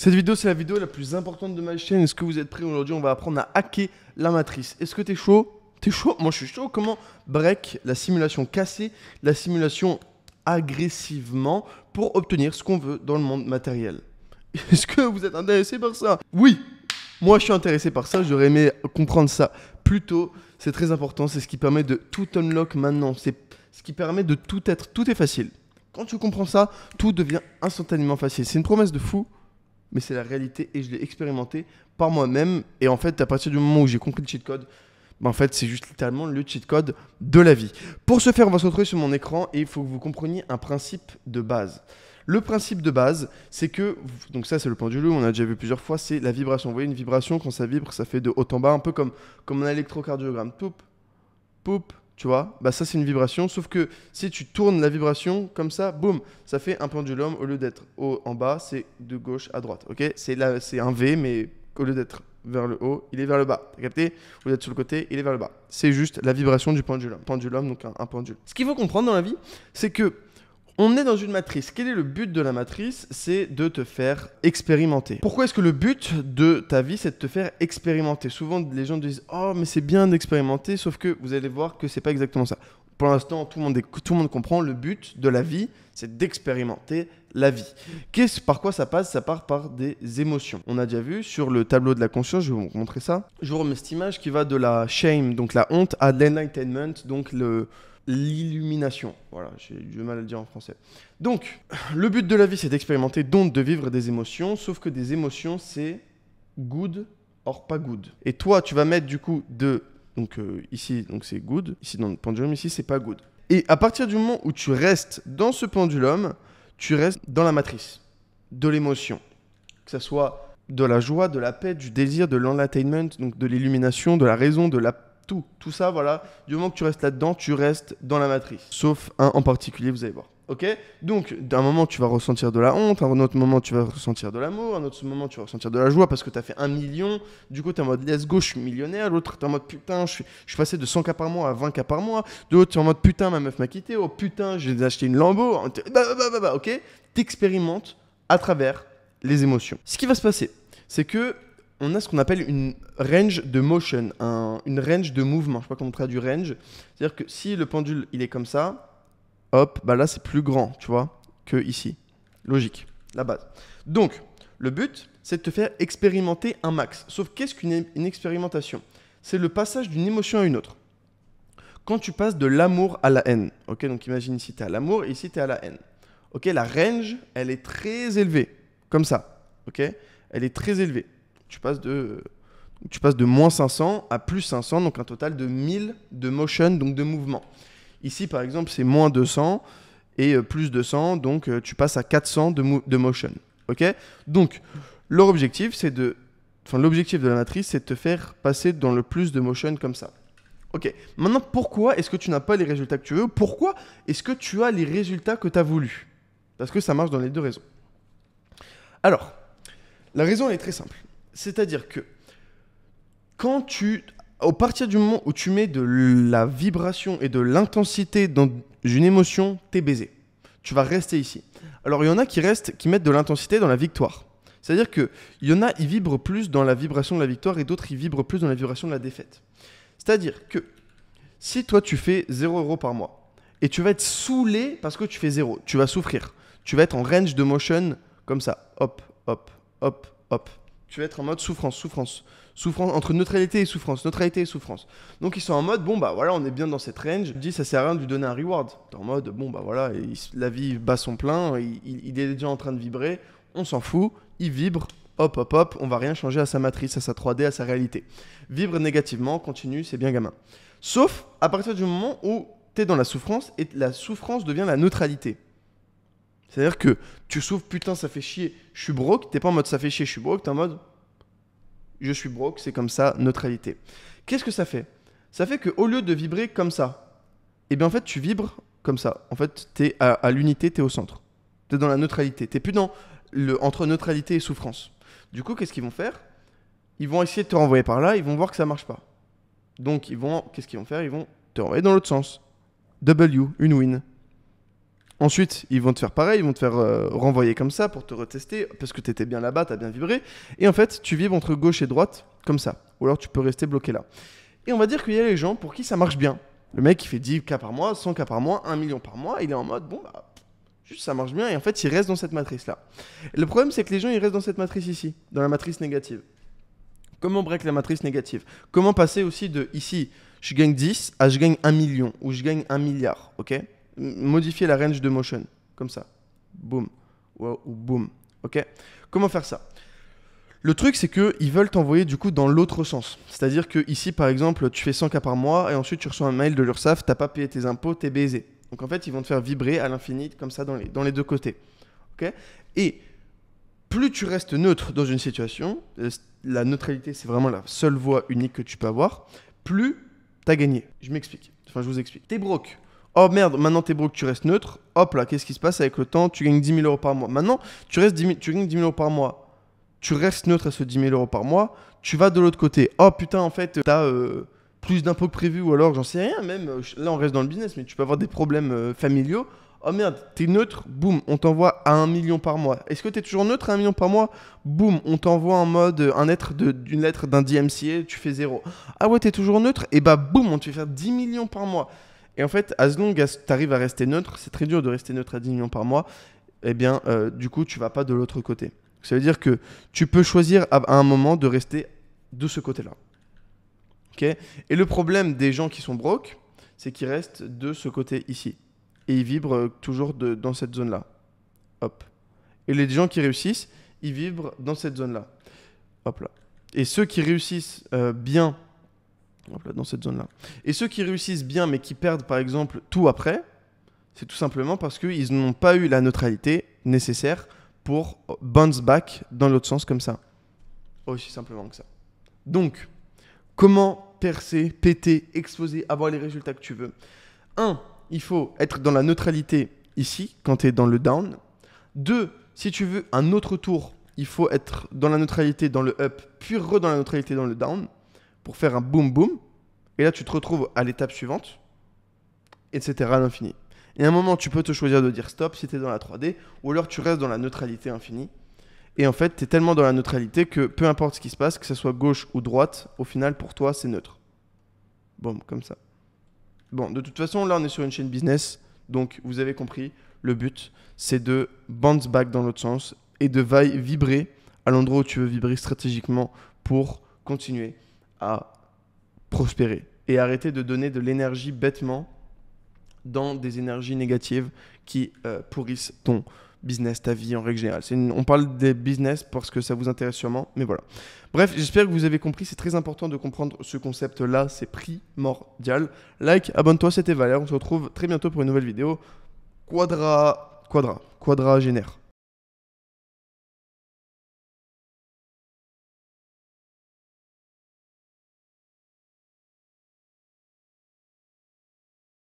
Cette vidéo, c'est la vidéo la plus importante de ma chaîne. Est-ce que vous êtes prêts? Aujourd'hui, on va apprendre à hacker la matrice. Est-ce que t'es chaud? T'es chaud? Moi, je suis chaud. Comment break la simulation cassée, la simulation agressivement pour obtenir ce qu'on veut dans le monde matériel? Est-ce que vous êtes intéressé par ça? Oui, moi, je suis intéressé par ça. J'aurais aimé comprendre ça plus tôt. C'est très important. C'est ce qui permet de tout unlock maintenant. C'est ce qui permet de tout être. Tout est facile. Quand tu comprends ça, tout devient instantanément facile. C'est une promesse de fou, mais c'est la réalité et je l'ai expérimenté par moi-même. Et en fait, à partir du moment où j'ai compris le cheat code, en fait, c'est juste littéralement le cheat code de la vie. Pour ce faire, on va se retrouver sur mon écran et il faut que vous compreniez un principe de base. Le principe de base, c'est que, donc ça c'est le pendulum, on a déjà vu plusieurs fois, c'est la vibration. Vous voyez une vibration, quand ça vibre, ça fait de haut en bas, un peu comme un électrocardiogramme. Poup, poup, tu vois, bah ça c'est une vibration, sauf que si tu tournes la vibration comme ça, boum, ça fait un pendulum. Au lieu d'être haut en bas, c'est de gauche à droite, ok? C'est un V, mais au lieu d'être vers le haut, il est vers le bas, t'as capté? Au lieu d'être sur le côté, il est vers le bas. C'est juste la vibration du pendulum. Pendulum, donc un pendule. Ce qu'il faut comprendre dans la vie, c'est que on est dans une matrice. Quel est le but de la matrice? C'est de te faire expérimenter. Pourquoi est-ce que le but de ta vie, c'est de te faire expérimenter? Souvent, les gens disent « Oh, mais c'est bien d'expérimenter », sauf que vous allez voir que c'est pas exactement ça. Pour l'instant, tout le monde comprend, le but de la vie, c'est d'expérimenter la vie. Par quoi ça passe? Ça part par des émotions. On a déjà vu sur le tableau de la conscience, je vais vous montrer ça. Je vous remets cette image qui va de la shame, donc la honte, à l'enlightenment, donc l'illumination. Voilà, j'ai du mal à le dire en français. Donc, le but de la vie, c'est d'expérimenter, donc de vivre des émotions, sauf que des émotions, c'est good or pas good. Et toi, tu vas mettre du coup ici, donc c'est good, ici dans le pendulum, ici, c'est pas good. Et à partir du moment où tu restes dans ce pendulum, tu restes dans la matrice de l'émotion. Que ce soit de la joie, de la paix, du désir, de l'enlightenment, donc de l'illumination, de la raison, de la tout ça, voilà. Du moment que tu restes là-dedans, tu restes dans la matrice. Sauf un en particulier, vous allez voir. Ok? Donc, d'un moment, tu vas ressentir de la honte, à un autre moment, tu vas ressentir de l'amour, à un autre moment, tu vas ressentir de la joie parce que tu as fait 1 million. Du coup, tu es en mode let's go, je suis millionnaire. L'autre, tu es en mode putain, je suis passé de 100K par mois à 20K par mois. De l'autre, tu es en mode putain, ma meuf m'a quitté. Oh putain, j'ai acheté une Lambo. Ok? T'expérimentes à travers les émotions. Ce qui va se passer, c'est que on a ce qu'on appelle une range de motion, une range de mouvement. Je ne sais pas comment on traduit range. C'est-à-dire que si le pendule, il est comme ça, hop, bah là, c'est plus grand, tu vois, que ici. Logique, la base. Donc, le but, c'est de te faire expérimenter un max. Sauf qu'est-ce qu'une expérimentation? C'est le passage d'une émotion à une autre. Quand tu passes de l'amour à la haine, ok, donc imagine ici, tu es à l'amour et ici, tu es à la haine. Ok, la range, elle est très élevée, comme ça, ok? Elle est très élevée. Tu passes de moins 500 à plus 500, donc un total de 1000 de motion, donc de mouvement. Ici, par exemple, c'est moins 200 et plus 200, donc tu passes à 400 de motion. Ok? Donc, l'objectif de la matrice, c'est de te faire passer dans le plus de motion comme ça. Ok. Maintenant, pourquoi est-ce que tu n'as pas les résultats que tu veux? Pourquoi est-ce que tu as les résultats que tu as voulu? Parce que ça marche dans les deux raisons. Alors, la raison, elle est très simple. C'est-à-dire que à partir du moment où tu mets de la vibration et de l'intensité dans une émotion, t'es baisé. Tu vas rester ici. Alors, il y en a qui mettent de l'intensité dans la victoire. C'est-à-dire qu'il y en a, ils vibrent plus dans la vibration de la victoire et d'autres, ils vibrent plus dans la vibration de la défaite. C'est-à-dire que si toi, tu fais 0 € par mois et tu vas être saoulé parce que tu fais 0, tu vas souffrir. Tu vas être en range de motion comme ça. Hop, hop, hop, hop. Tu vas être en mode souffrance entre neutralité et souffrance, Donc ils sont en mode bon bah voilà, on est bien dans cette range. Je dis ça sert à rien de lui donner un reward. T'es en mode bon bah voilà, la vie bat son plein, il est déjà en train de vibrer, on s'en fout, il vibre, hop hop hop, on va rien changer à sa matrice, à sa 3D, à sa réalité. Vibre négativement, continue, c'est bien gamin. Sauf à partir du moment où t'es dans la souffrance et la souffrance devient la neutralité. C'est-à-dire que tu souffres, putain, ça fait chier, je suis broke. T'es pas en mode ça fait chier, je suis broke. T'es en mode je suis broke, c'est comme ça, neutralité. Qu'est-ce que ça fait? Ça fait qu'au lieu de vibrer comme ça, eh bien en fait, tu vibres comme ça. En fait, t'es à l'unité, t'es au centre. T'es dans la neutralité. T'es plus entre neutralité et souffrance. Du coup, qu'est-ce qu'ils vont faire? Ils vont essayer de te renvoyer par là, ils vont voir que ça marche pas. Donc, qu'est-ce qu'ils vont faire? Ils vont te renvoyer dans l'autre sens. W, une win. Ensuite, ils vont te faire pareil, ils vont te faire renvoyer comme ça pour te retester, parce que tu étais bien là-bas, tu as bien vibré. Et en fait, tu vibres entre gauche et droite, comme ça. Ou alors tu peux rester bloqué là. Et on va dire qu'il y a les gens pour qui ça marche bien. Le mec, il fait 10K par mois, 100K par mois, 1 million par mois, il est en mode, bon, bah, juste ça marche bien. Et en fait, il reste dans cette matrice-là. Et le problème, c'est que les gens, ils restent dans cette matrice ici, dans la matrice négative. Comment break la matrice négative? Comment passer aussi de ici, je gagne 10 à je gagne 1 million ou je gagne 1 milliard, ok? Modifier la range de motion, comme ça. Boum. Ou boum, ok? Comment faire ça? Le truc, c'est qu'ils veulent t'envoyer du coup dans l'autre sens. C'est-à-dire que ici, par exemple, tu fais 100K par mois et ensuite tu reçois un mail de l'URSSAF, t'as pas payé tes impôts, t'es baisé. Donc en fait, ils vont te faire vibrer à l'infini comme ça dans les deux côtés. Ok? Et plus tu restes neutre dans une situation, la neutralité, c'est vraiment la seule voie unique que tu peux avoir, plus tu as gagné. Je m'explique. Enfin, je vous explique. T'es broke. Oh merde, maintenant t'es broke, tu restes neutre. Hop là, qu'est-ce qui se passe avec le temps? Tu gagnes 10 000 euros par mois. Maintenant, tu gagnes 10 000 euros par mois. Tu restes neutre à ce 10 000 euros par mois. Tu vas de l'autre côté. Oh putain, en fait, t'as plus d'impôts que prévu ou alors j'en sais rien. Même là, on reste dans le business, mais tu peux avoir des problèmes familiaux. Oh merde, t'es neutre, boum, on t'envoie à 1 million par mois. Est-ce que t'es toujours neutre à 1 million par mois? Boum, on t'envoie en mode d'une lettre d'un DMCA, tu fais 0. Ah ouais, t'es toujours neutre? Et bah boum, on te fait faire 10 millions par mois. Et en fait, as long as t'arrives à rester neutre, c'est très dur de rester neutre à 10 millions par mois, eh bien, du coup, tu vas pas de l'autre côté. Ça veut dire que tu peux choisir à un moment de rester de ce côté-là. Okay? Et le problème des gens qui sont broke, c'est qu'ils restent de ce côté ici. Et ils vibrent toujours dans cette zone-là. Hop. Et les gens qui réussissent, ils vibrent dans cette zone-là. Hop là. Et ceux qui réussissent bien, hop là, dans cette zone-là. Et ceux qui réussissent bien, mais qui perdent par exemple tout après, c'est tout simplement parce qu'ils n'ont pas eu la neutralité nécessaire pour bounce back dans l'autre sens comme ça. Aussi simplement que ça. Donc, comment percer, péter, exploser, avoir les résultats que tu veux? 1. Il faut être dans la neutralité ici, quand tu es dans le down. 2. Si tu veux un autre tour, il faut être dans la neutralité dans le up, puis dans la neutralité dans le down, pour faire un boom boom. Et là, tu te retrouves à l'étape suivante, etc. à l'infini. Et à un moment, tu peux te choisir de dire stop si tu es dans la 3D, ou alors tu restes dans la neutralité infinie. Et en fait, tu es tellement dans la neutralité que peu importe ce qui se passe, que ce soit gauche ou droite, au final, pour toi, c'est neutre. Bon, comme ça. Bon, de toute façon, là, on est sur une chaîne business. Donc, vous avez compris, le but, c'est de bounce back dans l'autre sens et de vibrer à l'endroit où tu veux vibrer stratégiquement pour continuer à prospérer. Et arrêter de donner de l'énergie bêtement dans des énergies négatives qui pourrissent ton business, ta vie en règle générale. On parle des business parce que ça vous intéresse sûrement, mais voilà. Bref, j'espère que vous avez compris, c'est très important de comprendre ce concept-là, c'est primordial. Like, abonne-toi, c'était Valère, on se retrouve très bientôt pour une nouvelle vidéo. Quadragénaire.